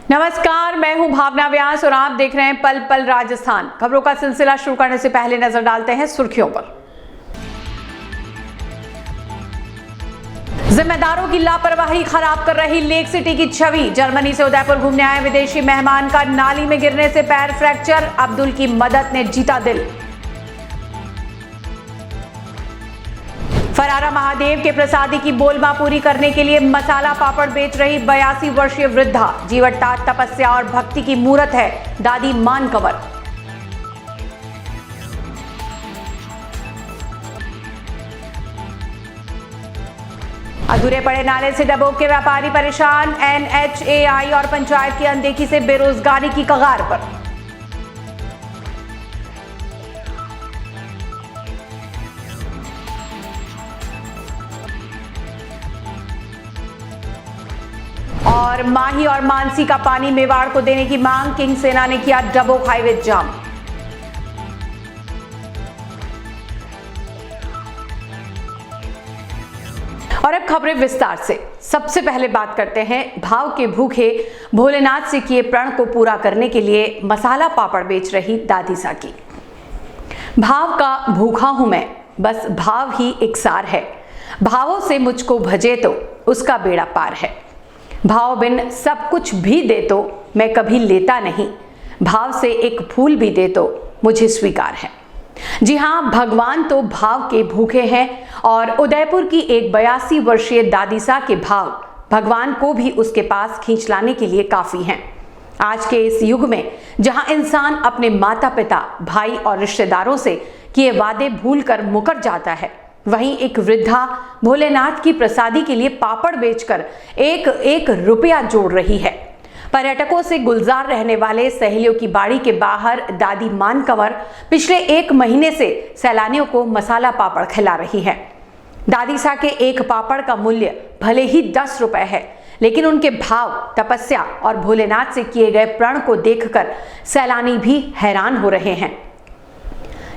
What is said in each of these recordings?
नमस्कार, मैं हूं भावना व्यास और आप देख रहे हैं पल पल राजस्थान। खबरों का सिलसिला शुरू करने से पहले नजर डालते हैं सुर्खियों पर। जिम्मेदारों की लापरवाही खराब कर रही लेक सिटी की छवि। जर्मनी से उदयपुर घूमने आए विदेशी मेहमान का नाली में गिरने से पैर फ्रैक्चर, अब्दुल की मदद ने जीता दिल। फरारा महादेव के प्रसादी की बोलमा पूरी करने के लिए मसाला पापड़ बेच रही 82 वर्षीय वृद्धा। जीवटता, तपस्या और भक्ति की मूरत है दादी मानकवर। अधूरे पड़े नाले से डबोक के व्यापारी परेशान। NHAI और पंचायत की अनदेखी से बेरोजगारी की कगार पर। और माही और मानसी का पानी मेवाड़ को देने की मांग। किंग सेना ने किया डबोक हाईवे जाम। और अब खबरें विस्तार से। सबसे पहले बात करते हैं भाव के भूखे भोलेनाथ से किए प्रण को पूरा करने के लिए मसाला पापड़ बेच रही दादी सा की। भाव का भूखा हूं मैं, बस भाव ही एकसार है। भावों से मुझको भजे तो उसका बेड़ा पार है। भाव बिन सब कुछ भी दे तो मैं कभी लेता नहीं। भाव से एक फूल भी दे तो मुझे स्वीकार है। जी हां, भगवान तो भाव के भूखे हैं और उदयपुर की एक 82 वर्षीय दादी सा के भाव भगवान को भी उसके पास खींच लाने के लिए काफी हैं। आज के इस युग में जहां इंसान अपने माता पिता, भाई और रिश्तेदारों से किए वादे भूलकर मुकर जाता है, वहीं एक वृद्धा भोलेनाथ की प्रसादी के लिए पापड़ बेचकर एक रुपया जोड़ रही है। पर्यटकों से गुलजार रहने वाले सहेलियों की बाड़ी के बाहर दादी मानकवर पिछले 1 महीने से सैलानियों को मसाला पापड़ खिला रही है। दादी सा के एक पापड़ का मूल्य भले ही 10 रुपए है, लेकिन उनके भाव, तपस्या और भोलेनाथ से किए गए प्रण को देखकर सैलानी भी हैरान हो रहे हैं।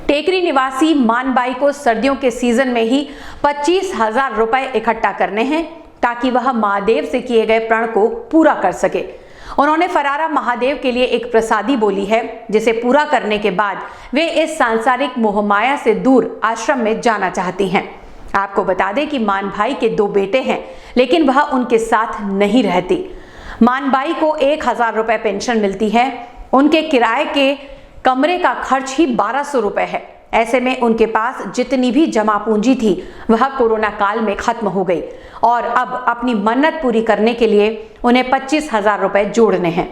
टेकरी निवासी मानबाई को सर्दियों के सीजन में ही 25,000 रुपए इकट्ठा करने हैं ताकि वह महादेव से किए गए प्रण को पूरा कर सके। उन्होंने फरारा महादेव के लिए एक प्रसादी बोली है, जिसे पूरा करने के बाद वे इस सांसारिक मोहमाया से दूर आश्रम में जाना चाहती हैं। आपको बता दें कि मानभाई के 2 बेटे हैं, लेकिन वह उनके साथ नहीं रहती। मानबाई को 1,000 रुपए पेंशन मिलती है। उनके किराए के कमरे का खर्च ही 1200 रुपए है। ऐसे में उनके पास जितनी भी जमा पूंजी थी वह कोरोना काल में खत्म हो गई और अब अपनी मन्नत पूरी करने के लिए उन्हें 25,000 रुपए जोड़ने हैं।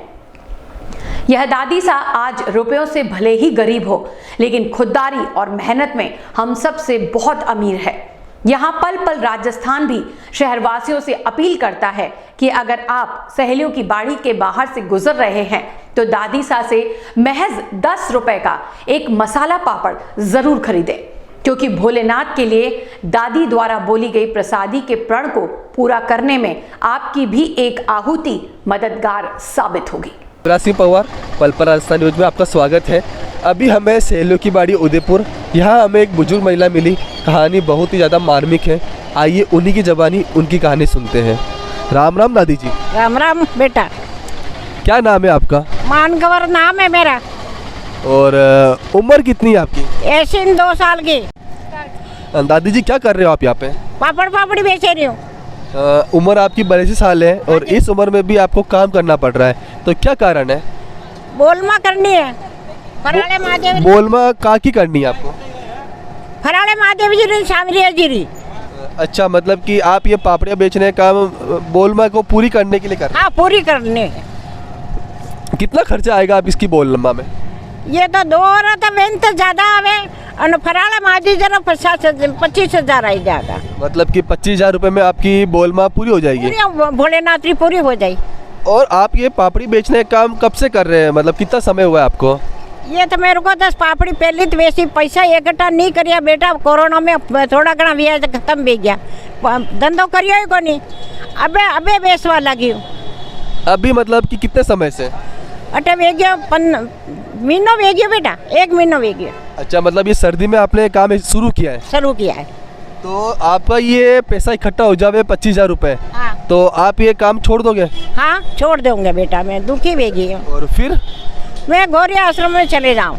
यह दादी सा आज रुपयों से भले ही गरीब हो, लेकिन खुददारी और मेहनत में हम सब से बहुत अमीर है। यहाँ पल पल राजस्थान भी शहरवासियों से अपील करता है कि अगर आप सहेलियों की बाड़ी के बाहर से गुजर रहे हैं तो दादी सा से महज 10 रुपए का एक मसाला पापड़ जरूर खरीदें, क्योंकि भोलेनाथ के लिए दादी द्वारा बोली गई प्रसादी के प्रण को पूरा करने में आपकी भी एक आहुति मददगार साबित होगी। पवार, पल पल राजस्थान न्यूज में आपका स्वागत है। अभी हमें सहेलियों की बाड़ी उदयपुर, यहाँ हमें एक बुजुर्ग महिला मिली। कहानी बहुत ही ज़्यादा मार्मिक है। आइए उन्हीं की ज़बानी उनकी कहानी सुनते हैं। राम राम दादी जी। राम राम बेटा। क्या नाम है आपका? मानकवर नाम है मेरा। और उम्र कितनी है आपकी? ऐसे 2 साल की। दादी जी क्या कर रहे हो आप यहाँ पे? पापड़ पापड़ी बेच रही हूँ। उम्र आपकी 82 साल है और इस उम्र में भी आपको काम करना पड़ रहा है, तो क्या कारण है? बोलमा करनी है। फराले महादेव। बोलमा का की करनी है आपको? फराले महादेव जी सामरिया जी। अच्छा, मतलब कि आप ये पापड़ियाँ बेचने का काम बोलमा को पूरी करने के लिए कर रहे हैं? हाँ, पूरी करनी है। कितना खर्चा आएगा आप इसकी बोलमा में? ये तो 2 औरत है तो ज्यादा आवे और फराले महादेव जरा 25,000 आई जाएगा। मतलब कि 25,000 रुपए में आपकी बोलमा पूरी हो जाएगी? भोलेनाथ की पूरी हो जाएगी। और आप ये पापड़ी बेचने का काम कब से कर रहे हैं, मतलब कितना समय हुआ है आपको? ये तो मेरे को 10 पापड़ी पहले तो वैसे पैसा इकट्ठा नहीं करिया बेटा। कोरोना में थोड़ा घना व्याज खत्म भी गया, धंधो करियो ही को नहीं। अबे बेचवा लगी हूँ। अभी मतलब कि कितने समय से? अटे वेगियो महीनों वेगियो बेटा, 1 महीना वेगियो। अच्छा, मतलब ये सर्दी में आपने काम शुरू किया है? शुरू किया है। तो आपका ये पैसा इकट्ठा हो जावे 25,000 रुपये, हाँ। तो आप ये काम छोड़ दोगे? हाँ छोड़ दूंगा बेटा, मैं दुखी बेगी हूँ। और फिर मैं गौरी आश्रम में चले जाऊँ।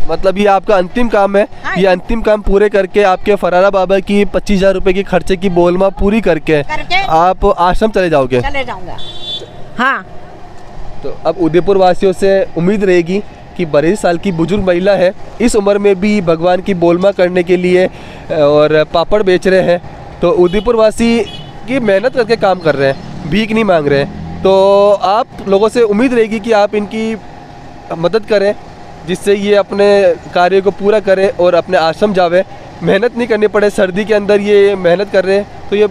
मतलब ये आपका अंतिम काम है? हाँ। ये अंतिम काम पूरे करके आपके फरारा बाबा की 25,000 रुपये की खर्चे की बोलमा पूरी करके आप आश्रम चले जाओगे? चले जाऊँगा। हाँ तो अब उदयपुर वासियों से उम्मीद रहेगी कि 32 साल की बुजुर्ग महिला है, इस उम्र में भी भगवान की बोलमा करने के लिए और पापड़ बेच रहे हैं। तो उदयपुर वासी की मेहनत करके काम कर रहे हैं, भीख नहीं मांग रहे हैं। तो आप लोगों से उम्मीद रहेगी कि आप इनकी मदद करें, जिससे ये अपने कार्य को पूरा करें और अपने आश्रम जावे, मेहनत नहीं करनी पड़े। सर्दी के अंदर ये मेहनत कर रहे हैं तो ये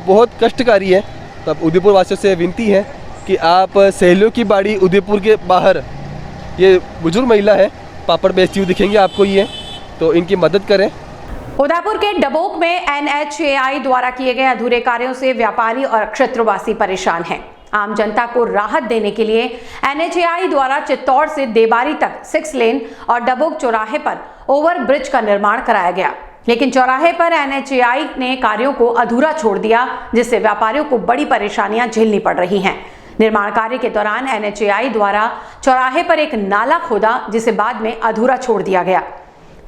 बहुत कष्टकारी है। तो अब उदयपुर वासियों से विनती है कि आप सहेलियों की बाड़ी उदयपुर के बाहर ये बुजुर्ग महिला है, पापड़ बेचती हुई दिखेंगे आपको ये, तो इनकी मदद करें। उदयपुर के डबोक में NHAI द्वारा किए गए अधूरे कार्यों से व्यापारी और क्षेत्रवासी परेशान हैं। आम जनता को राहत देने के लिए NHAI द्वारा चित्तौड़ से देबारी तक 6 लेन और डबोक चौराहे पर ओवर ब्रिज का निर्माण कराया गया, लेकिन चौराहे पर NHAI ने कार्यों को अधूरा छोड़ दिया, जिससे व्यापारियों को बड़ी परेशानियां झेलनी पड़ रही हैं। निर्माण कार्य के दौरान NHAI द्वारा चौराहे पर एक नाला खोदा, जिसे बाद में अधूरा छोड़ दिया गया।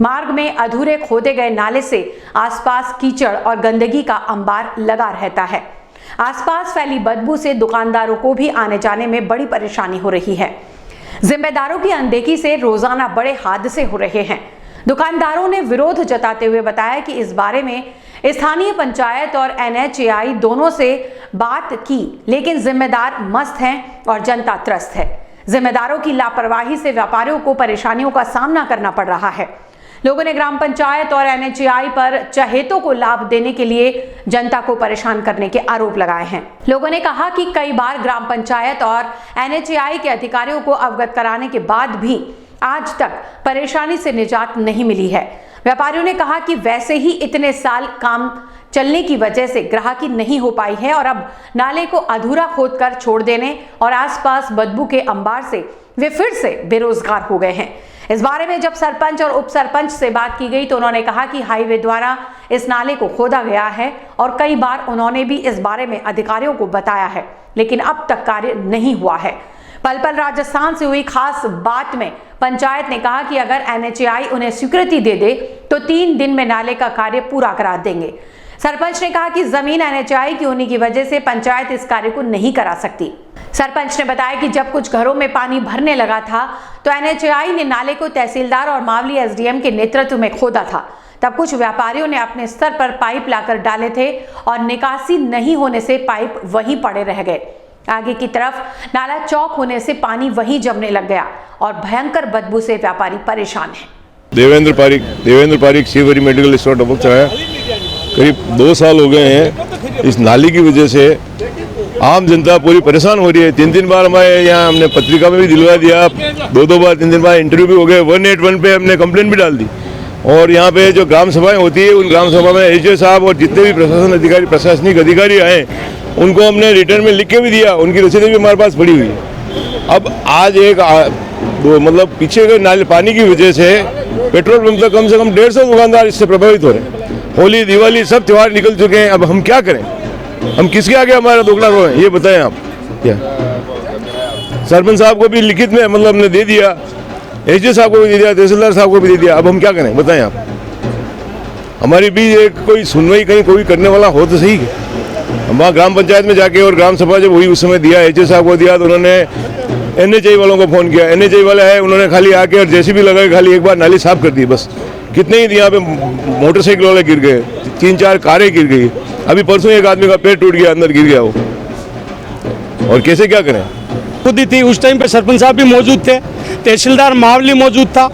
मार्ग में अधूरे खोदे गए नाले से आसपास कीचड़ और गंदगी का अंबार लगा रहता है। आसपास फैली बदबू से दुकानदारों को भी आने जाने में बड़ी परेशानी हो रही है। जिम्मेदारों की अनदेखी से रोजाना बड़े हादसे हो रहे हैं। दुकानदारों ने विरोध जताते हुए बताया कि इस बारे में स्थानीय पंचायत और NHAI दोनों से बात की, लेकिन जिम्मेदार मस्त हैं और जनता त्रस्त है। जिम्मेदारों की लापरवाही से व्यापारियों को परेशानियों का सामना करना पड़ रहा है। लोगों ने ग्राम पंचायत और NHAI पर चहेतों को लाभ देने के लिए जनता को परेशान करने के आरोप लगाए हैं। लोगों ने कहा कि कई बार ग्राम पंचायत और NHAI के अधिकारियों को अवगत कराने के बाद भी आज तक परेशानी से निजात नहीं मिली है। व्यापारियों ने कहा कि वैसे ही इतने साल काम चलने की वजह से ग्राहकी नहीं हो पाई है और अब नाले को अधूरा खोदकर छोड़ देने और आसपास बदबू के अंबार से वे फिर से बेरोजगार हो गए हैं। इस बारे में जब सरपंच और उप सरपंच से बात की गई तो उन्होंने कहा कि हाईवे द्वारा इस नाले को खोदा गया है और कई बार उन्होंने भी इस बारे में अधिकारियों को बताया है, लेकिन अब तक कार्य नहीं हुआ है। पलपल राजस्थान से हुई खास बात में पंचायत ने कहा कि अगर NHAI उन्हें स्वीकृति दे दे तो 3 दिन में नाले का कार्य पूरा करा देंगे। सरपंच ने कहा कि जमीन NHAI की होने की वजह से पंचायत इस कार्य को नहीं करा सकती। सरपंच ने बताया कि जब कुछ घरों में पानी भरने लगा था तो NHAI ने नाले को तहसीलदार और मावली SDM के नेतृत्व में खोदा था। तब कुछ व्यापारियों ने अपने स्तर पर पाइप लाकर डाले थे और निकासी नहीं होने से पाइप वहीं पड़े रह गए। आगे की तरफ नाला चौक होने से पानी वहीं जमने लग गया और भयंकर बदबू से व्यापारी परेशान हैं। देवेंद्र पारिक शिवरी मेडिकल स्टोर डबोक चौराहा करीब 2 साल हो गए हैं। इस नाली की वजह से आम जनता पूरी परेशान हो रही है। 3 बार हमारे यहाँ हमने पत्रिका में भी दिलवा दिया, 2 बार 3 बार इंटरव्यू भी हो गए, 181 पे हमने कंप्लेंट भी डाल दी। और यहाँ पे जो ग्राम सभाएं होती है उन ग्राम सभा में HO साहब और जितने भी प्रशासनिक अधिकारी आए उनको हमने रिटर्न में लिख के भी दिया, उनकी रसीदें भी हमारे पास पड़ी हुई है। अब आज मतलब पीछे के नाले पानी की वजह से पेट्रोल पंप तक कम से कम 150 दुकानदार इससे प्रभावित हो रहे हैं। होली दिवाली सब त्यौहार निकल चुके हैं, अब हम क्या करें? हम किसके आगे हमारा दोगला रोएं? ये बताएं आप। क्या सरपंच साहब को भी लिखित में मतलब हमने दे दिया, HO साहब को भी दे दिया, तहसीलदार साहब को भी दे दिया, अब हम क्या करें बताएं आप? हमारी भी एक कोई सुनवाई कहीं कोई करने वाला हो तो सही है। हम वहाँ ग्राम पंचायत में जाके और ग्राम सभा जब हुई उस समय दिया, HO साहब को दिया तो उन्होंने NHAI वालों को फ़ोन किया, NHAI वाले आए, उन्होंने खाली आके और JCB लगा के खाली एक बार नाली साफ कर दी बस। कितने ही यहाँ पे मोटरसाइकिल वाले गिर गए, 3-4 कारें गिर गई। अभी परसों एक आदमी का पेट टूट गया, अंदर गिर गया वो। और कैसे क्या करें? खुद ही थी उस टाइम पे, सरपंच साहब भी मौजूद थे, तहसीलदार मावली मौजूद था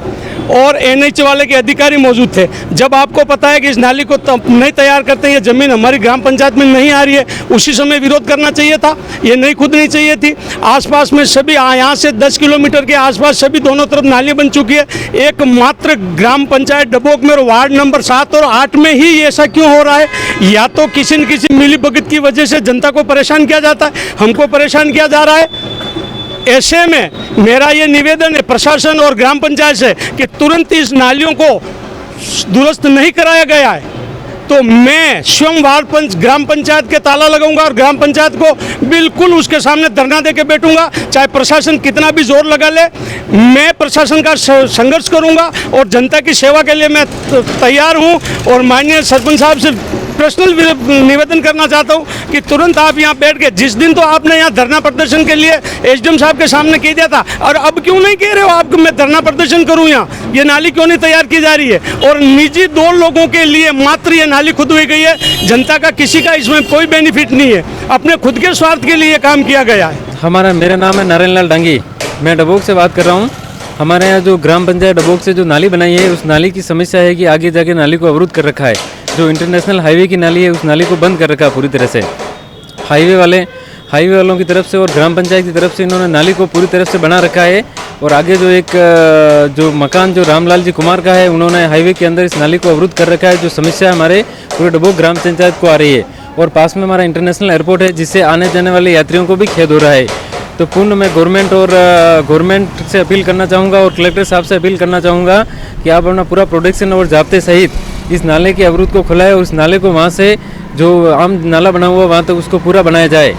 और NH वाले के अधिकारी मौजूद थे। जब आपको पता है कि इस नाली को नहीं तैयार करते, ये ज़मीन हमारी ग्राम पंचायत में नहीं आ रही है, उसी समय विरोध करना चाहिए था, ये नहीं खुदनी चाहिए थी। आसपास में सभी यहाँ से 10 किलोमीटर के आसपास सभी दोनों तरफ नाली बन चुकी है। एकमात्र ग्राम पंचायत डबोक में और वार्ड नंबर 7 और 8 में ही ऐसा क्यों हो रहा है? या तो किसी न किसी मिलीभगत की वजह से जनता को परेशान किया जाता है, हमको परेशान किया जा रहा है। ऐसे में मेरा ये निवेदन है प्रशासन और ग्राम पंचायत से कि तुरंत इस नालियों को दुरुस्त नहीं कराया गया है तो मैं स्वयं वार्ड ग्राम पंचायत के ताला लगाऊंगा और ग्राम पंचायत को बिल्कुल उसके सामने धरना दे के बैठूंगा। चाहे प्रशासन कितना भी जोर लगा ले, मैं प्रशासन का संघर्ष करूंगा और जनता की सेवा के लिए मैं तैयार हूं। और माननीय सरपंच साहब से पर्सनल निवेदन करना चाहता हूं कि तुरंत आप यहां बैठ के, जिस दिन तो आपने यहां धरना प्रदर्शन के लिए एसडीएम साहब के सामने कह दिया था, और अब क्यों नहीं कह रहे हो आप मैं धरना प्रदर्शन करूं यहाँ? ये नाली क्यों नहीं तैयार की जा रही है? और निजी 2 लोगों के लिए मात्र ये नाली खुदवाई गई है। जनता का किसी का इसमें कोई बेनिफिट नहीं है, अपने खुद के स्वार्थ के लिए काम किया गया है। मेरा नाम है नारायण लाल डांगी, मैं डबोक से बात कर रहा हूँ। हमारे यहाँ जो ग्राम पंचायत डबोक से जो नाली बनाई है, उस नाली की समस्या है कि आगे जाके नाली को अवरुद्ध कर रखा है। जो इंटरनेशनल हाईवे की नाली है, उस नाली को बंद कर रखा है पूरी तरह से। हाईवे वालों की तरफ से और ग्राम पंचायत की तरफ से इन्होंने नाली को पूरी तरह से बना रखा है। और आगे जो एक जो मकान जो रामलाल जी कुमार का है, उन्होंने हाईवे के अंदर इस नाली को अवरुद्ध कर रखा है, जो समस्या हमारे पूरे डबोक ग्राम पंचायत को आ रही है। और पास में हमारा इंटरनेशनल एयरपोर्ट है, जिससे आने जाने वाले यात्रियों को भी खेद हो रहा है। तो पूर्ण मैं गवर्नमेंट से अपील करना चाहूँगा और कलेक्टर साहब से अपील करना चाहूँगा कि आप अपना पूरा प्रोटेक्शन और जाब्ते सहित इस नाले के अवरुद्ध को खुलाए और उस नाले को वहाँ से जो आम नाला बना हुआ वहाँ तक उसको पूरा बनाया जाए।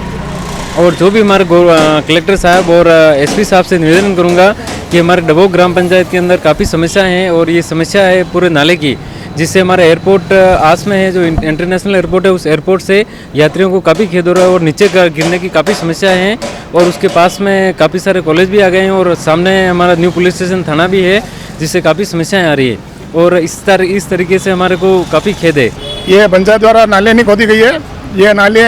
और जो भी हमारे कलेक्टर साहब और एसपी साहब से निवेदन करूँगा कि हमारे डबोक ग्राम पंचायत के अंदर काफ़ी समस्याएं हैं और ये समस्या है पूरे नाले की, जिससे हमारा एयरपोर्ट आस में है, जो इंटरनेशनल एयरपोर्ट है, उस एयरपोर्ट से यात्रियों को काफ़ी खेद हो रहा है और नीचे गिरने की काफ़ी समस्याएं हैं। और उसके पास में काफ़ी सारे कॉलेज भी आ गए हैं और सामने हमारा न्यू पुलिस स्टेशन थाना भी है, जिससे काफ़ी समस्याएं आ रही है। और इस तरीके से हमारे को काफ़ी खेद है। ये पंचायत द्वारा नाली नहीं खोदी गई है, ये नाली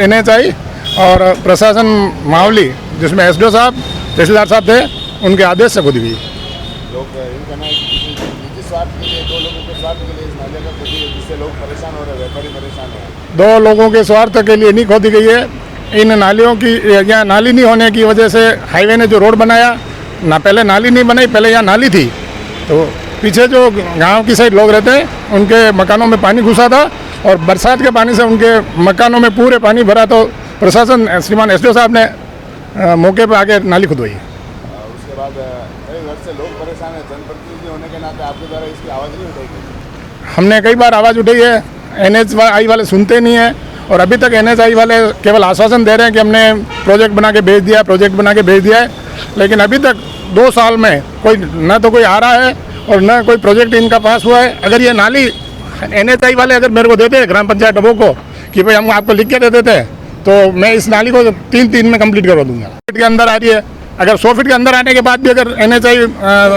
NHI और प्रशासन मावली, जिसमें SDO साहब, तहसीलदार साहब थे, उनके आदेश से खोदी गई। दो लोगों के स्वार्थ के लिए नहीं खोदी गई है। इन नालियों की, यहाँ नाली नहीं होने की वजह से हाईवे ने जो रोड बनाया ना, पहले नाली नहीं बनाई, पहले यहाँ नाली थी, तो पीछे जो गांव की साइड लोग रहते हैं, उनके मकानों में पानी घुसा था और बरसात के पानी से उनके मकानों में पूरे पानी भरा। तो प्रशासन श्रीमान SDO साहब ने मौके पर आके नाली खुदवाई। उसके बाद कई घर से लोग परेशान हैं, जनप्रतिनिधि होने के नाते आपके द्वारा इसकी आवाज़ नहीं उठाई? हमने कई बार आवाज़ उठाई है, NHI वाले सुनते नहीं हैं और अभी तक NHI वाले केवल आश्वासन दे रहे हैं कि हमने प्रोजेक्ट बना के भेज दिया है, लेकिन अभी तक 2 साल में कोई न तो कोई आ रहा है और न कोई प्रोजेक्ट इनका पास हुआ है। अगर ये नाली NHI वाले अगर मेरे को देते ग्राम पंचायत डबोक को कि भाई हम आपको लिख के दे देते हैं, तो मैं इस नाली को 3 दिन में कंप्लीट करवा दूंगा। फीट के अंदर आ रही है, अगर 100 फीट के अंदर आने के बाद भी अगर NHI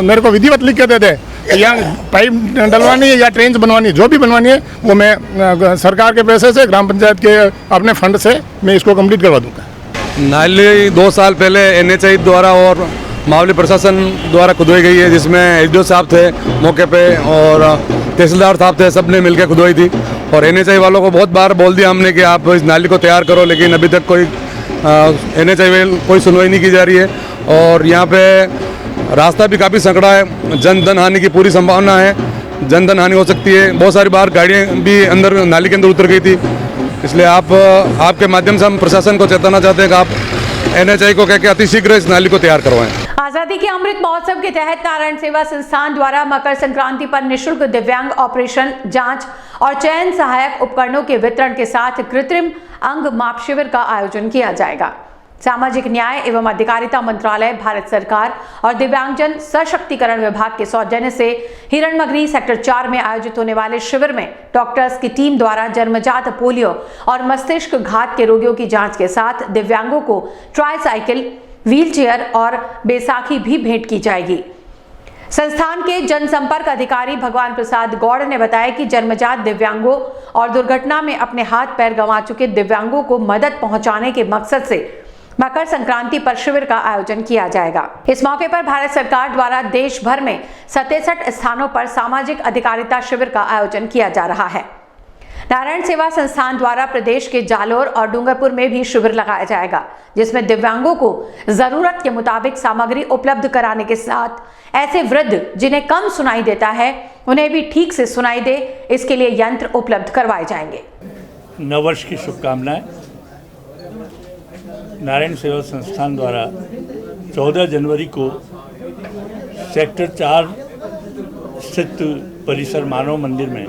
मेरे को विधिवत लिख के देते या पाइप डलवानी है या ट्रेन बनवानी, जो भी बनवानी है, वो मैं सरकार के पैसे से, ग्राम पंचायत के अपने फंड से मैं इसको कंप्लीट करवा दूंगा। नाली 2 साल पहले NHI द्वारा और मावली प्रशासन द्वारा खुदवाई गई है, जिसमें SDO साहब थे मौके पे और तहसीलदार साहब थे, सब ने मिलकर खुदवाई थी। और NHI वालों को बहुत बार बोल दिया हमने कि आप इस नाली को तैयार करो, लेकिन अभी तक कोई NHI कोई सुनवाई नहीं की जा रही है। और यहाँ पे रास्ता भी काफ़ी संकड़ा है, जन धन हानि की पूरी संभावना है, जन धन हानि हो सकती है। बहुत सारी बार गाड़ियाँ भी अंदर नाली के अंदर उतर गई थी, इसलिए आपके माध्यम से हम प्रशासन को चेताना चाहते हैं कि आप NHI को कह के अतिशीघ्र इस नाली को तैयार करवाएं। आजादी के अमृत महोत्सव के तहत नारायण सेवा संस्थान द्वारा मकर संक्रांति पर निःशुल्क दिव्यांग ऑपरेशन, जांच और चयन सहायक उपकरणों के वितरण के साथ कृत्रिम अंग माप शिविर का आयोजन किया जाएगा। सामाजिक न्याय एवं अधिकारिता मंत्रालय, भारत सरकार और दिव्यांगजन सशक्तिकरण विभाग के सौजन्य से हिरणमगरी सेक्टर 4 में आयोजित होने वाले शिविर में डॉक्टर्स की टीम द्वारा जन्मजात पोलियो और मस्तिष्क घात के रोगियों की जांच के साथ दिव्यांगों को ट्राईसाइकिल, व्हीलचेयर और बैसाखी भी भेंट की जाएगी। संस्थान के जनसंपर्क अधिकारी भगवान प्रसाद गौड़ ने बताया कि जन्मजात दिव्यांगों और दुर्घटना में अपने हाथ पैर गंवा चुके दिव्यांगों को मदद पहुंचाने के मकसद से मकर संक्रांति पर शिविर का आयोजन किया जाएगा। इस मौके पर भारत सरकार द्वारा देश भर में 67 स्थानों पर सामाजिक अधिकारिता शिविर का आयोजन किया जा रहा है। नारायण सेवा संस्थान द्वारा प्रदेश के जालोर और डूंगरपुर में भी शिविर लगाया जाएगा, जिसमें दिव्यांगों को जरूरत के मुताबिक सामग्री उपलब्ध कराने के साथ ऐसे वृद्ध जिन्हें कम सुनाई देता है, उन्हें भी ठीक से सुनाई दे, इसके लिए यंत्र उपलब्ध करवाए जाएंगे। नववर्ष की शुभकामनाएं। नारायण सेवा संस्थान द्वारा 14 जनवरी को सेक्टर 4 स्थित परिसर मानव मंदिर में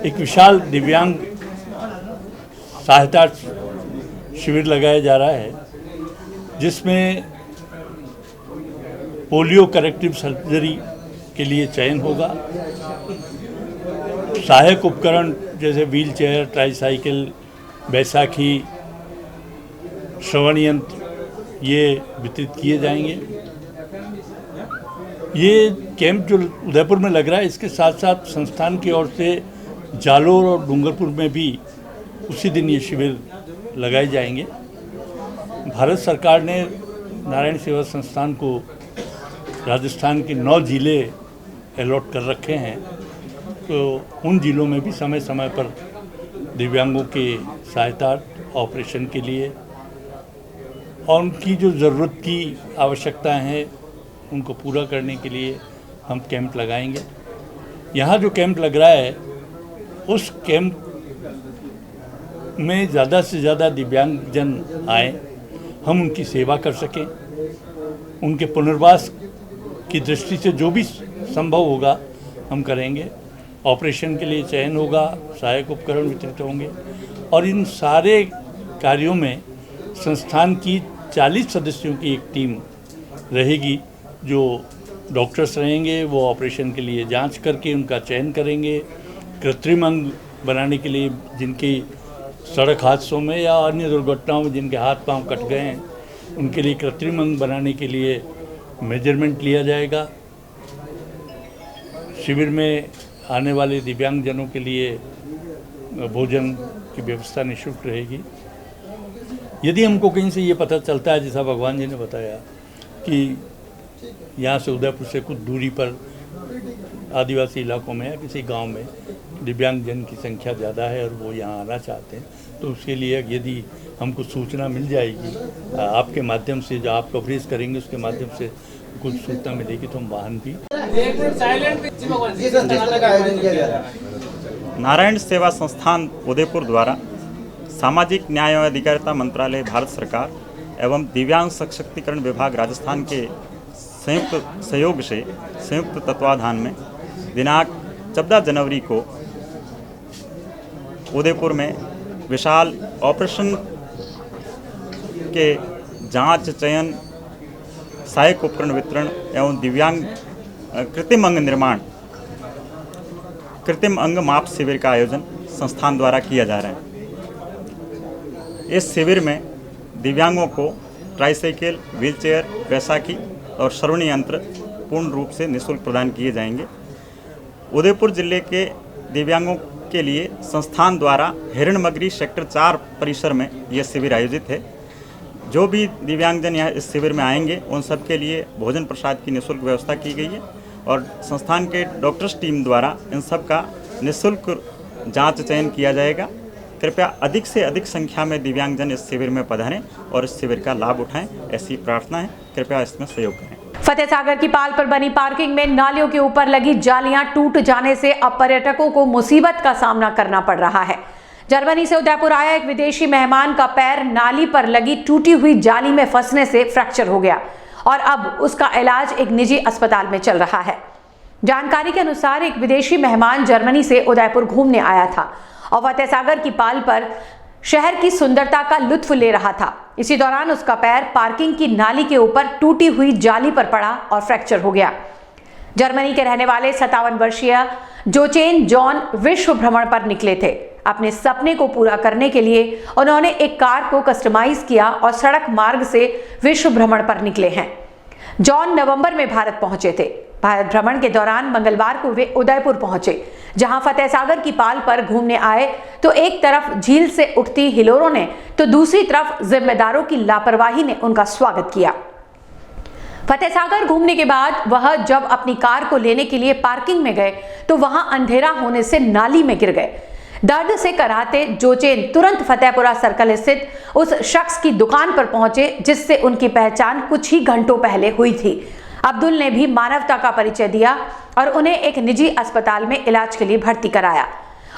एक विशाल दिव्यांग सहायता शिविर लगाया जा रहा है, जिसमें पोलियो करेक्टिव सर्जरी के लिए चयन होगा। सहायक उपकरण जैसे व्हील चेयर, ट्राईसाइकिल, बैसाखी, श्रवण यंत्र ये वितरित किए जाएंगे। ये कैंप जो उदयपुर में लग रहा है, इसके साथ साथ संस्थान की ओर से जालोर और डूंगरपुर में भी उसी दिन ये शिविर लगाए जाएंगे। भारत सरकार ने नारायण सेवा संस्थान को राजस्थान के 9 जिले अलॉट कर रखे हैं, तो उन जिलों में भी समय समय पर दिव्यांगों के सहायता ऑपरेशन के लिए और उनकी जो ज़रूरत की आवश्यकताएं हैं उनको पूरा करने के लिए हम कैंप लगाएंगे। यहाँ जो कैंप लग रहा है, उस कैंप में ज़्यादा से ज़्यादा दिव्यांगजन आए, हम उनकी सेवा कर सकें, उनके पुनर्वास की दृष्टि से जो भी संभव होगा हम करेंगे। ऑपरेशन के लिए चयन होगा, सहायक उपकरण वितरित होंगे और इन सारे कार्यों में संस्थान की 40 सदस्यों की एक टीम रहेगी, जो डॉक्टर्स रहेंगे। वो ऑपरेशन के लिए जांच करके उनका चयन करेंगे। कृत्रिम अंग बनाने के लिए जिनकी सड़क हादसों में या अन्य दुर्घटनाओं में जिनके हाथ पांव कट गए हैं, उनके लिए कृत्रिम अंग बनाने के लिए मेजरमेंट लिया जाएगा। शिविर में आने वाले दिव्यांगजनों के लिए भोजन की व्यवस्था निःशुल्क रहेगी। यदि हमको कहीं से ये पता चलता है, जैसा भगवान जी ने बताया कि यहाँ से उदयपुर से कुछ दूरी पर आदिवासी इलाकों में या किसी गांव में दिव्यांगजन की संख्या ज़्यादा है और वो यहाँ आना चाहते हैं, तो उसके लिए यदि हमको सूचना मिल जाएगी आपके माध्यम से, जो आप कवरेज करेंगे उसके माध्यम से कुछ सूचना मिलेगी, तो हम वाहन भी। नारायण सेवा संस्थान उदयपुर द्वारा सामाजिक न्याय एवं अधिकारिता मंत्रालय भारत सरकार एवं दिव्यांग सशक्तिकरण विभाग राजस्थान के संयुक्त सहयोग से संयुक्त तत्वाधान में दिनांक 14 जनवरी को उदयपुर में विशाल ऑपरेशन के जांच, चयन, सहायक उपकरण वितरण एवं दिव्यांग कृत्रिम अंग निर्माण, कृत्रिम अंग माप शिविर का आयोजन संस्थान द्वारा किया जा रहा है। इस शिविर में दिव्यांगों को ट्राईसाइकिल, व्हीलचेयर, बैसाखी और श्रवण यंत्र पूर्ण रूप से निःशुल्क प्रदान किए जाएंगे। उदयपुर जिले के दिव्यांगों के लिए संस्थान द्वारा हिरणमगरी सेक्टर 4 परिसर में यह शिविर आयोजित है। जो भी दिव्यांगजन यहाँ इस शिविर में आएंगे, उन सब के लिए भोजन प्रसाद की निःशुल्क व्यवस्था की गई है और संस्थान के डॉक्टर्स टीम द्वारा इन सब का निःशुल्क जांच चयन किया जाएगा। कृपया अधिक से अधिक संख्या में दिव्यांगजन इस शिविर में पधारें और इस शिविर का लाभ उठाएं, ऐसी प्रार्थना है। कृपया इसमें सहयोग करें। फतेह सागर की पाल पर बनी पार्किंग में नालियों के ऊपर लगी जालियां टूट जाने से अब पर्यटकों को मुसीबत का सामना करना पड़ रहा है। जर्मनी से उदयपुर आया एक विदेशी मेहमान का पैर नाली पर लगी टूटी हुई जाली में फंसने से फ्रैक्चर हो गया और अब उसका इलाज एक निजी अस्पताल में चल रहा है। जानकारी के अनुसार एक विदेशी मेहमान जर्मनी से उदयपुर घूमने आया था और फतेह सागर की पाल पर शहर की सुंदरता का लुत्फ ले रहा था। इसी दौरान उसका पैर पार्किंग की नाली के ऊपर टूटी हुई जाली पर पड़ा और फ्रैक्चर हो गया। जर्मनी के रहने वाले 57 वर्षीय जोचेन जॉन विश्व भ्रमण पर निकले थे। अपने सपने को पूरा करने के लिए उन्होंने एक कार को कस्टमाइज किया और सड़क मार्ग से विश्व भ्रमण पर निकले हैं। जॉन नवंबर में भारत पहुंचे थे। भारत भ्रमण के दौरान मंगलवार को वे उदयपुर पहुंचे, जहां फतेह सागर की पाल पर घूमने आए तो एक तरफ झील से उठती हिलोरों ने तो दूसरी तरफ जिम्मेदारों की लापरवाही ने उनका स्वागत किया। फतेह सागर घूमने के बाद वह जब अपनी कार को लेने के लिए पार्किंग में गए तो वहां अंधेरा होने से नाली में गिर गए। दर्द से कराहते जोचेन तुरंत फतेहपुरा सर्कल स्थित उस शख्स की दुकान पर पहुंचे जिससे उनकी पहचान कुछ ही घंटों पहले हुई थी। अब्दुल ने भी मानवता का परिचय दिया और उन्हें एक निजी अस्पताल में इलाज के लिए भर्ती कराया।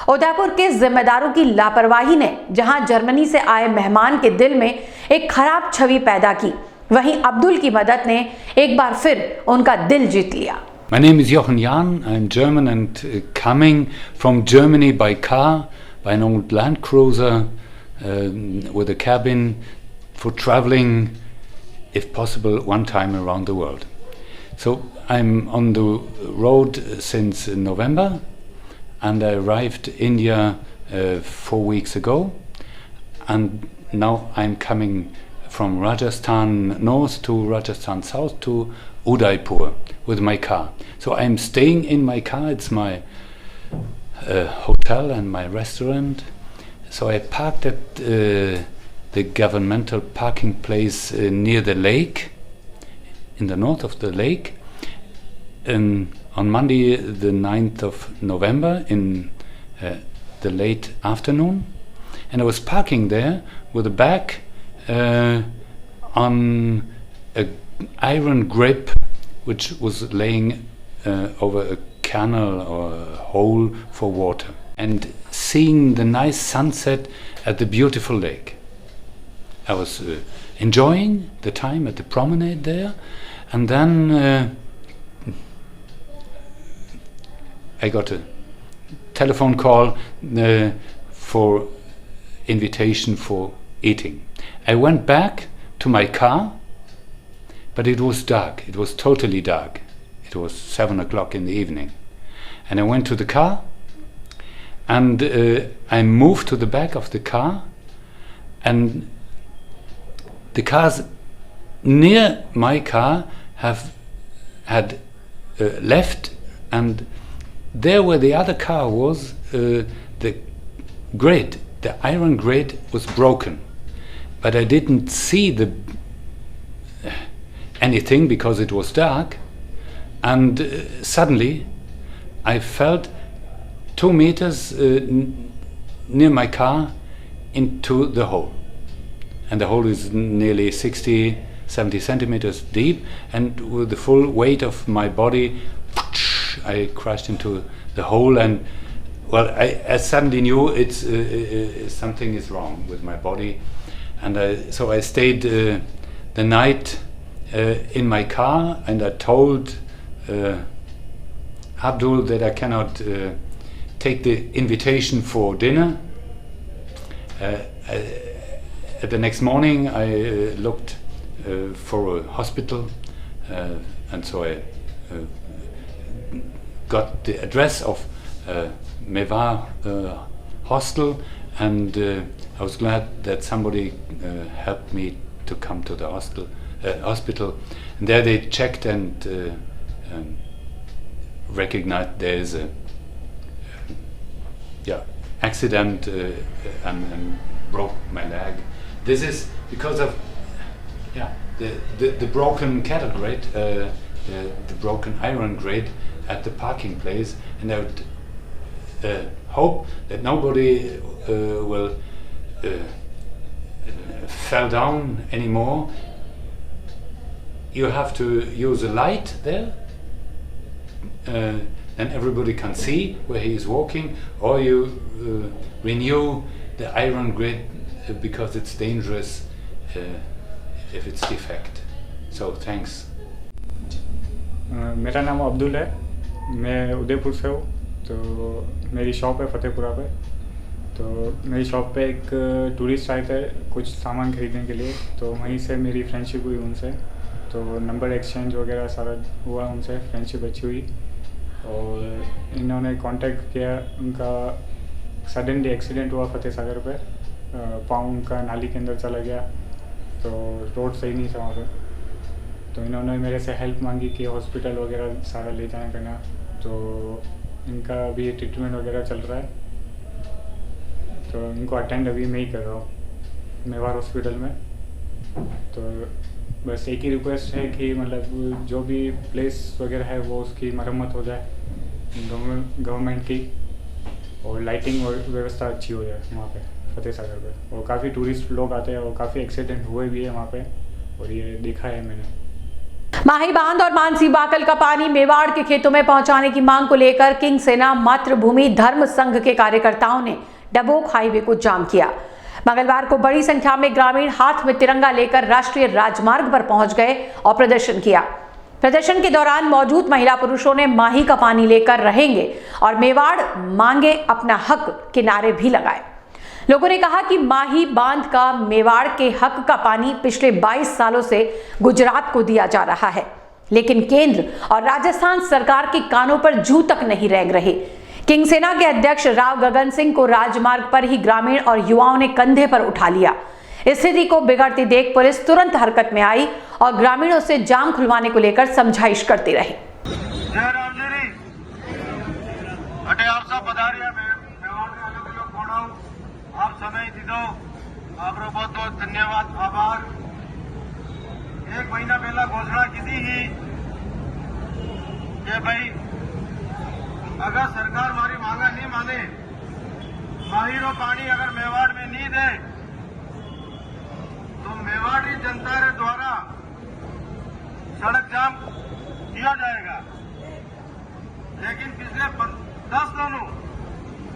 उदयपुर के जिम्मेदारों की लापरवाही ने जहां जर्मनी से आए मेहमान के दिल में एक खराब छवि पैदा की, वहीं अब्दुल की मदद ने एक बार फिर उनका दिल जीत लिया। My name is Jochen Jahn. I'm German and coming from Germany by car, by an old Land Cruiser with a cabin for traveling, if possible, one time around the world. So I'm on the road since November, and I arrived in India 4 weeks ago, and now I'm coming from Rajasthan north to Rajasthan south to Udaipur with my car. So I'm staying in my car. It's my hotel and my restaurant. So I parked at the governmental parking place near the lake, in the north of the lake, on Monday the 9th of November in the late afternoon. And I was parking there with a bag on a iron grip which was laying over a canal or a hole for water, and seeing the nice sunset at the beautiful lake. I was enjoying the time at the promenade there, and then I got a telephone call for invitation for eating. I went back to my car, but it was dark. It was totally dark. It was 7 o'clock in the evening. And I went to the car, and I moved to the back of the car, and the cars near my car had left, and there where the other car was, the grid, the iron grid was broken. But I didn't see anything because it was dark, and suddenly I felt 2 meters near my car into the hole, and the hole is nearly 60-70 centimeters deep, and with the full weight of my body I crashed into the hole, and well, I suddenly knew it's something is wrong with my body, and so I stayed the night in my car, and I told Abdul that I cannot take the invitation for dinner. The next morning I looked for a hospital, and so I got the address of Mewar hostel, and I was glad that somebody helped me to come to the hospital. And there they checked and recognized there is a accident and broke my leg. This is because of the broken cattle grate, the broken iron grate at the parking place, and I would hope that nobody will fall down anymore. You have to use a light there, and everybody can see where he is walking, or you renew the iron grid because it's dangerous if it's defect. So thanks. मेरा नाम अब्दुल है, मैं उदयपुर से हूँ। तो मेरी shop है फतेहपुरा पे। तो मेरी शॉप पे एक टूरिस्ट आए थे कुछ सामान खरीदने के लिए, तो वहीं से मेरी फ्रेंडशिप हुई उनसे। तो नंबर एक्सचेंज वगैरह सारा हुआ उनसे, फ्रेंडशिप अच्छी हुई, और इन्होंने कांटेक्ट किया। उनका सडनली एक्सीडेंट हुआ फतेह सागर पे, पाँव उनका नाली के अंदर चला गया, तो रोड सही नहीं था वहाँ पे। तो इन्होंने मेरे से हेल्प मांगी कि हॉस्पिटल वगैरह सारा ले जाना करना। तो इनका अभी ट्रीटमेंट वगैरह चल रहा है, तो इनको अटेंड अभी मैं ही कर रहा हूँ मेवाड़ हॉस्पिटल में। तो बस एक ही रिक्वेस्ट है कि मतलब जो भी प्लेस वगैरह है वो उसकी मरम्मत हो जाए गवर्नमेंट की, और लाइटिंग व्यवस्था अच्छी हो जाए वहाँ पे फतेह सागर पे। और काफ़ी टूरिस्ट लोग आते हैं और काफ़ी एक्सीडेंट हुए भी है वहाँ पे, और ये देखा है मैंने। माही बांध और मानसी बाकल का पानी मेवाड़ के खेतों में पहुंचाने की मांग को लेकर किंग सेना मातृभूमि धर्म संघ के कार्यकर्ताओं ने डबोक हाईवे को जाम किया। मंगलवार को बड़ी संख्या में ग्रामीण हाथ में तिरंगा लेकर राष्ट्रीय राजमार्ग पर पहुंच गए और प्रदर्शन किया। प्रदर्शन के दौरान मौजूद महिला पुरुषों ने माही का पानी लेकर रहेंगे और मेवाड़ मांगे अपना हक के नारे भी लगाए। लोगों ने कहा कि माही बांध का मेवाड़ के हक का पानी पिछले 22 सालों से गुजरात को दिया जा रहा है, लेकिन केंद्र और राजस्थान सरकार के कानों पर जू तक नहीं रेंग रहे। किंग सेना के अध्यक्ष राव गगन सिंह को राजमार्ग पर ही ग्रामीण और युवाओं ने कंधे पर उठा लिया। स्थिति को बिगड़ती देख पुलिस तुरंत हरकत में आई और ग्रामीणों से जाम खुलवाने को लेकर समझाइश करती रही। आप समय दीदो आपरो बहुत बहुत धन्यवाद आभार। एक महीना पहला घोषणा की थी कि भाई अगर सरकार हमारी मांगा नहीं माने, माहिरो पानी अगर मेवाड़ में नहीं दे तो मेवाड़ी जनता रे द्वारा सड़क जाम किया जाएगा। लेकिन पिछले 10 दिनों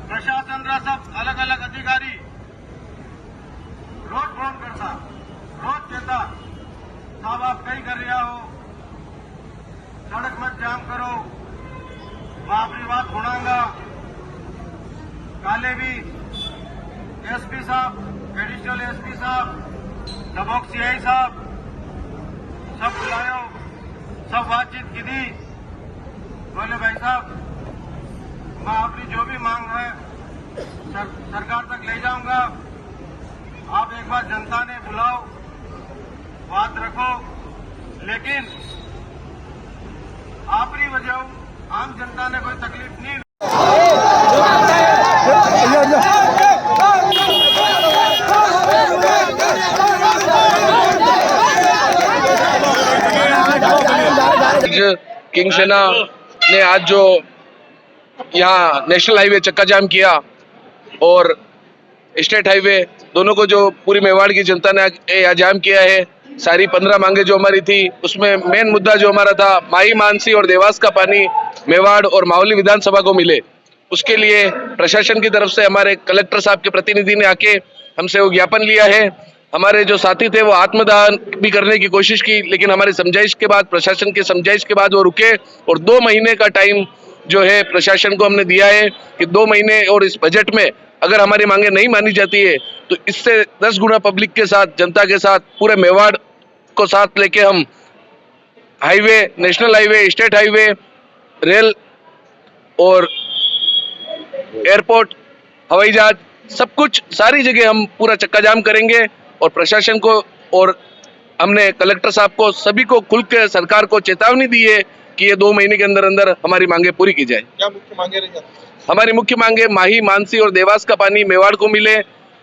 प्रशासन रा सब अलग अलग अधिकारी रोज फोन करता, रोज कहता साहब आप कहीं कर रहा हो, सड़क मत जाम करो, मैं अपनी बात सुनाऊंगा। काले भी एसपी साहब, एडिशनल एसपी साहब, डबोक सीआई साहब सब बुलायो, सब बातचीत की थी। बोले भाई साहब मैं अपनी जो भी मांग है सरकार तक ले जाऊंगा, आप एक बार जनता ने बुलाओ, बात रखो, लेकिन आपकी वजह आम जनता ने कोई तकलीफ नहीं। किंग सेना ने आज जो यहाँ नेशनल हाईवे चक्का जाम किया और स्टेट हाईवे दोनों को जो पूरी मेवाड़ की जनता ने यहाँ जाम किया है, सारी 15 मांगे जो हमारी थी उसमें मेन मुद्दा जो हमारा था माही, मानसी और देवास का पानी मेवाड़ और मावली विधानसभा को मिले। उसके लिए प्रशासन की तरफ से हमारे कलेक्टर साहब के प्रतिनिधि ने आके हमसे वो ज्ञापन लिया है। हमारे जो साथी थे वो आत्मदान भी करने की कोशिश की, लेकिन हमारी समझाइश के बाद, प्रशासन की समझाइश के बाद वो रुके और 2 महीने का टाइम जो है प्रशासन को हमने दिया है कि 2 महीने और इस बजट में अगर हमारी मांगे नहीं मानी जाती है तो इससे 10 गुना पब्लिक के साथ, जनता के साथ, पूरे मेवाड़ को साथ लेके हम highway, national highway, state highway, rail और एयरपोर्ट, हवाई जहाज, सब कुछ सारी जगह हम पूरा चक्का जाम करेंगे। और प्रशासन को और हमने कलेक्टर साहब को सभी को खुल के सरकार को चेतावनी दी है कि ये 2 महीने के अंदर अंदर हमारी मांगे पूरी की जाए। क्या मुख्य मांगे रही? हमारी मुख्य मांगे माही, मानसी और देवास का पानी मेवाड़ को मिले।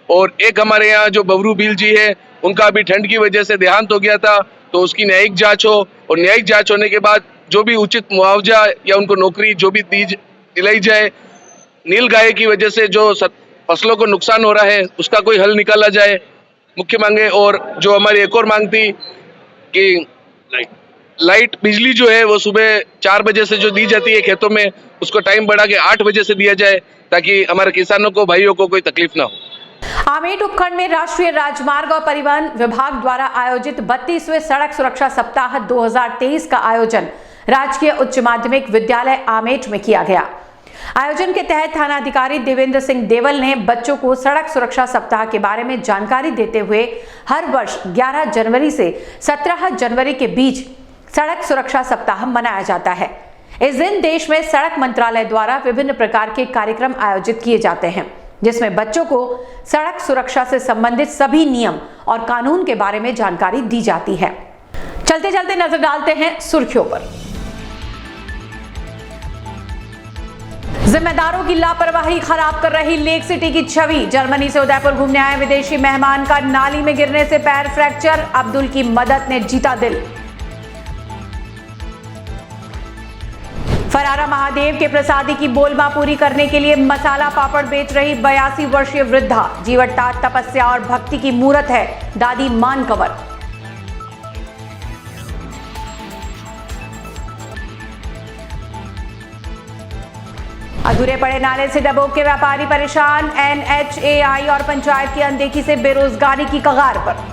और एक हमारे यहाँ जो बबरू बिल जी है उनका अभी ठंड की वजह से देहांत हो गया था, तो उसकी न्यायिक जांच हो और न्यायिक जांच होने के बाद जो भी उचित मुआवजा या उनको नौकरी जो भी दिलाई जाए। नील गाय की वजह से जो फसलों को नुकसान हो रहा है उसका कोई हल निकाला जाए, मुख्य मांगे। और जो हमारी एक और मांग थी कि लाइट बिजली जो है वो सुबह 4 बजे से जो दी जाती है खेतों में, उसको टाइम बढ़ा के 8 बजे से दिया जाए ताकि हमारे किसानों को, भाइयों को कोई तकलीफ ना हो। आमेट उपखंड में राष्ट्रीय राजमार्ग और परिवहन विभाग द्वारा आयोजित 32वें सड़क सुरक्षा सप्ताह 2023 का आयोजन राजकीय उच्च माध्यमिक विद्यालय आमेट में किया गया। आयोजन के तहत थानाधिकारी देवेंद्र सिंह देवल ने बच्चों को सड़क सुरक्षा सप्ताह के बारे में जानकारी देते हुए हर वर्ष 11 जनवरी से 17 जनवरी के बीच सड़क सुरक्षा सप्ताह मनाया जाता है। इस दिन देश में सड़क मंत्रालय द्वारा विभिन्न प्रकार के कार्यक्रम आयोजित किए जाते हैं, जिसमें बच्चों को सड़क सुरक्षा से संबंधित सभी नियम और कानून के बारे में जानकारी दी जाती है। चलते चलते नजर डालते हैं सुर्खियों पर। जिम्मेदारों की लापरवाही खराब कर रही लेक सिटी की छवि। जर्मनी से उदयपुर घूमने आए विदेशी मेहमान का नाली में गिरने से पैर फ्रैक्चर, अब्दुल की मदद ने जीता दिल। फरारा महादेव के प्रसादी की बोलबा पूरी करने के लिए मसाला पापड़ बेच रही 82 वर्षीय वृद्धा। जीवटता, तपस्या और भक्ति की मूरत है दादी मान कंवर। अधूरे पड़े नाले से डबोक के व्यापारी परेशान। NHAI और पंचायत की अनदेखी से बेरोजगारी की कगार पर।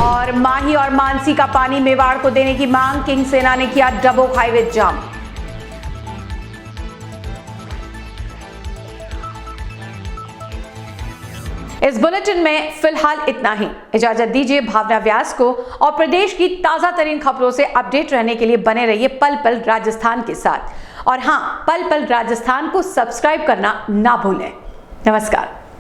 और माही और मानसी का पानी मेवाड़ को देने की मांग, किंग सेना ने किया डबोक हाईवे जाम। इस बुलेटिन में फिलहाल इतना ही। इजाजत दीजिए भावना व्यास को, और प्रदेश की ताजा तरीन खबरों से अपडेट रहने के लिए बने रहिए पल पल राजस्थान के साथ। और हां, पल पल राजस्थान को सब्सक्राइब करना ना भूलें। नमस्कार।